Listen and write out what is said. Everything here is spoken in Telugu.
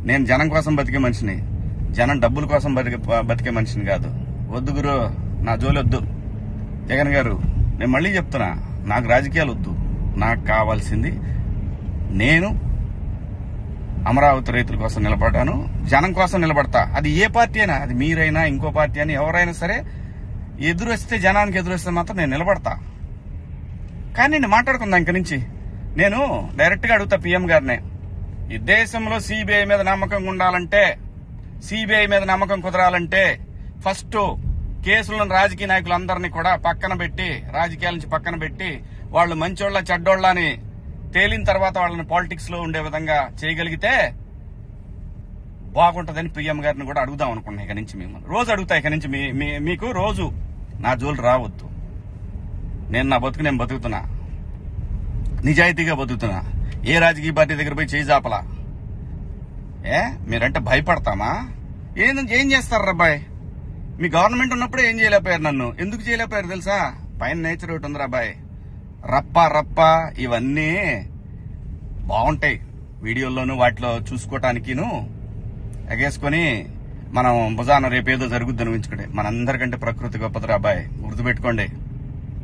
నేను జనం కోసం బతికే మనిషిని, జనం డబ్బుల కోసం బతికే మనిషిని కాదు. వద్దు గురు, నా జోలి వద్దు. జగన్ గారు, నేను మళ్ళీ చెప్తున్నా, నాకు రాజకీయాలు వద్దు. నాకు కావాల్సింది, నేను అమరావతి రైతుల కోసం నిలబడ్డాను, జనం కోసం నిలబడతా. అది ఏ పార్టీ అయినా, అది మీరైనా ఇంకో పార్టీ అని ఎవరైనా సరే, ఎదురొస్తే జనానికి ఎదురొస్తే మాత్రం నేను నిలబడతా. కానీ నేను మాట్లాడుకుందా ఇంక నుంచి. నేను డైరెక్ట్ గా అడుగుతా పీఎం గారినే, ఈ దేశంలో సిబిఐ మీద నమ్మకం ఉండాలంటే, సిబిఐ మీద నమ్మకం కుదరాలంటే ఫస్ట్ కేసులను రాజకీయ నాయకులందరినీ కూడా పక్కన పెట్టి, రాజకీయాల నుంచి పక్కన పెట్టి, వాళ్ళు మంచోళ్ళ చెడ్డోళ్ళ అని తేలిన తర్వాత వాళ్ళని పాలిటిక్స్ లో ఉండే విధంగా చేయగలిగితే బాగుంటదని పీఎం గారిని కూడా అడుగుదాం అనుకున్నా. ఇక నుంచి మిమ్మల్ని రోజు అడుగుతా. ఇక నుంచి మీకు రోజు నా జోలు రావద్దు. నేను నా బతుకు నేను బతుకుతున్నా, నిజాయితీగా బతుకుతున్నా. ఏ రాజకీయ పార్టీ దగ్గర పోయి చేయి జాపలా. మీరంటే భయపడతామా? ఏం చేస్తారు అబ్బాయి? మీ గవర్నమెంట్ ఉన్నప్పుడే ఏం చేయలేకపోయారు. నన్ను ఎందుకు చేయలేకపోయారు తెలుసా? పైన నేచర్ ఒకటి ఉందిరా అబ్బాయి. రప్ప ఇవన్నీ బాగుంటాయి వీడియోల్లోనూ వాటిలో చూసుకోవటానికిను ఎగేసుకొని మనం భుజాన రేపేదో జరుగుద్దని ఊహించుకుంటే. మనందరికంటే ప్రకృతి గొప్పదిరా అబ్బాయి, గుర్తుపెట్టుకోండి.